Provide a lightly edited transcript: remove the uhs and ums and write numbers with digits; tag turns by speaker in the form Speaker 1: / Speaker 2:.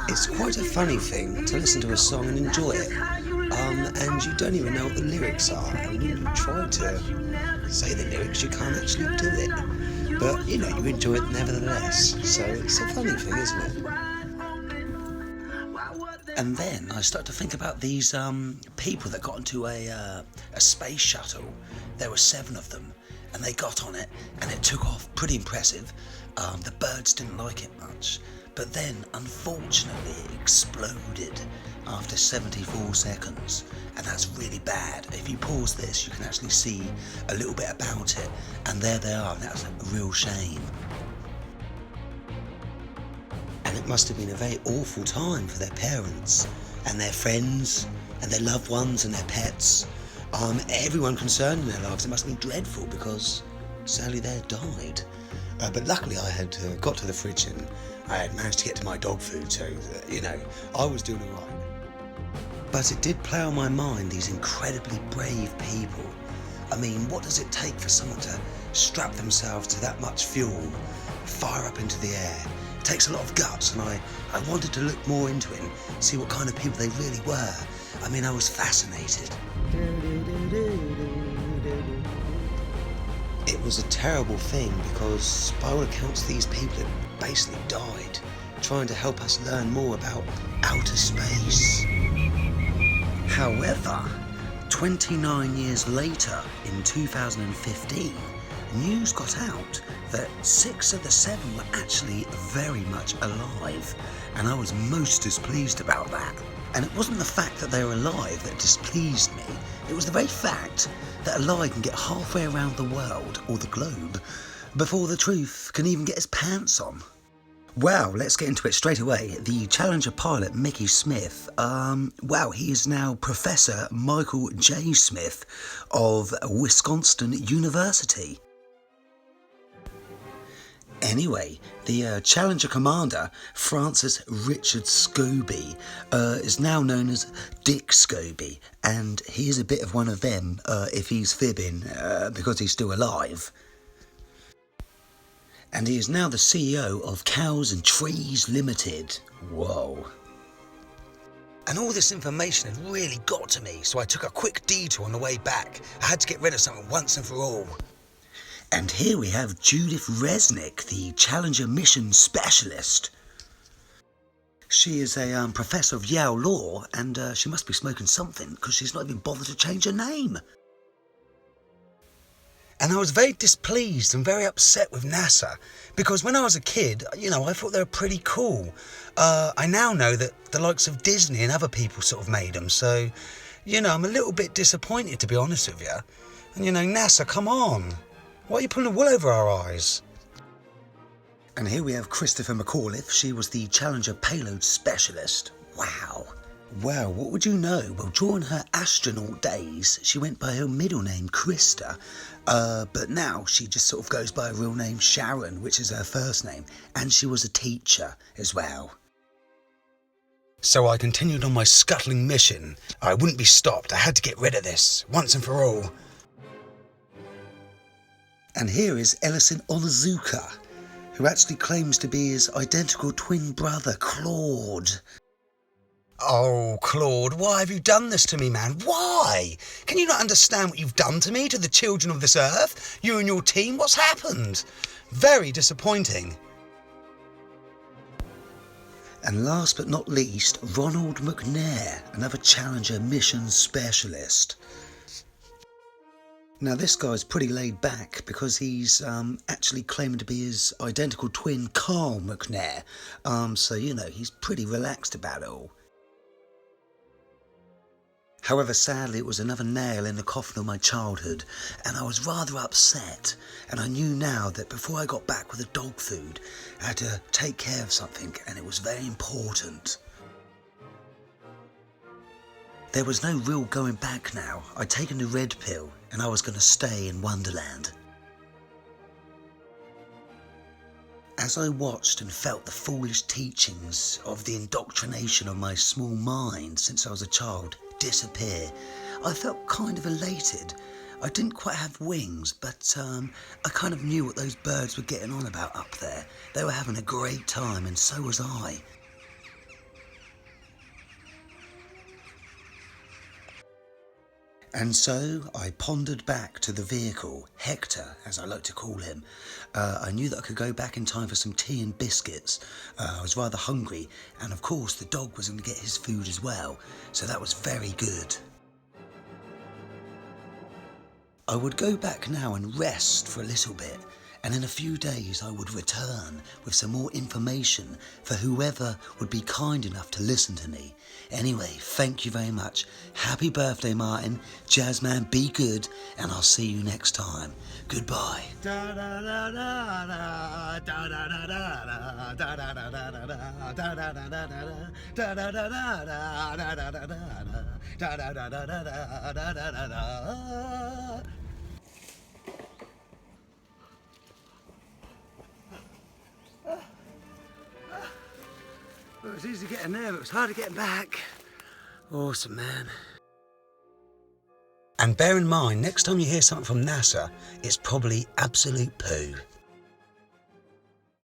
Speaker 1: It's quite a funny thing to listen to a song and enjoy it, and you don't even know what the lyrics are, and when you try to say the lyrics you can't actually do it, but you know, you enjoy it nevertheless, so it's a funny thing, isn't it? And then I start to think about these people that got into a space shuttle. There were 7 of them, and they got on it, and it took off pretty impressive. The birds didn't like it much, but then unfortunately it exploded after 74 seconds, and that's really bad. If you pause this, you can actually see a little bit about it, and there they are, and that's a real shame. And it must have been a very awful time for their parents and their friends and their loved ones and their pets. Everyone concerned in their lives. It must have been dreadful because sadly they had died. But luckily I had got to the fridge and I had managed to get to my dog food, so you know, I was doing all right. But it did play on my mind, these incredibly brave people. I mean, what does it take for someone to strap themselves to that much fuel, fire up into the air? It takes a lot of guts, and I wanted to look more into it and see what kind of people they really were. I mean, I was fascinated. It was a terrible thing because by all accounts these people had basically died trying to help us learn more about outer space. However, 29 years later, in 2015, news got out that 6 of the 7 were actually very much alive, and I was most displeased about that. And it wasn't the fact that they were alive that displeased me, it was the very fact that a lie can get halfway around the world, or the globe, before the truth can even get his pants on. Well, let's get into it straight away. The Challenger pilot, Mickey Smith, he is now Professor Michael J. Smith of Wisconsin University. Anyway, the Challenger commander, Francis Richard Scobie, is now known as Dick Scobie, and he is a bit of one of them if he's fibbing because he's still alive. And he is now the CEO of Cows and Trees Limited. Whoa. And all this information had really got to me, so I took a quick detour on the way back. I had to get rid of something once and for all. And here we have Judith Resnick, the Challenger Mission Specialist. She is a professor of Yale Law, and she must be smoking something because she's not even bothered to change her name. And I was very displeased and very upset with NASA, because when I was a kid, you know, I thought they were pretty cool. I now know that the likes of Disney and other people sort of made them, so, you know, I'm a little bit disappointed, to be honest with you. And, you know, NASA, come on. Why are you pulling the wool over our eyes? And here we have Christopher McAuliffe. She was the Challenger Payload Specialist. Wow. Well, what would you know? Well, during her astronaut days, she went by her middle name, Krista, but now she just sort of goes by her real name, Sharon, which is her first name, and she was a teacher as well. So I continued on my scuttling mission. I wouldn't be stopped. I had to get rid of this, once and for all. And here is Ellison Onizuka, who actually claims to be his identical twin brother, Claude. Oh, Claude, why have you done this to me, man? Why? Can you not understand what you've done to me, to the children of this earth? You and your team, what's happened? Very disappointing. And last but not least, Ronald McNair, another Challenger Mission Specialist. Now this guy's pretty laid back because he's actually claiming to be his identical twin, Carl McNair. So, you know, he's pretty relaxed about it all. However, sadly, it was another nail in the coffin of my childhood, and I was rather upset, and I knew now that before I got back with the dog food, I had to take care of something, and it was very important. There was no real going back now. I'd taken the red pill, and I was going to stay in Wonderland. As I watched and felt the foolish teachings of the indoctrination of my small mind since I was a child disappear, I felt kind of elated. I didn't quite have wings, but I kind of knew what those birds were getting on about up there. They were having a great time, and so was I. And so I pondered back to the vehicle, Hector, as I like to call him. I knew that I could go back in time for some tea and biscuits. I was rather hungry, and of course the dog was going to get his food as well, so that was very good. I would go back now and rest for a little bit, and in a few days I would return with some more information for whoever would be kind enough to listen to me. Anyway, thank you very much. Happy birthday, Martin. Jazzman, be good, and I'll see you next time. Goodbye. Well, it was easy getting there, but it was hard to get back. Awesome, man. And bear in mind, next time you hear something from NASA, it's probably absolute poo.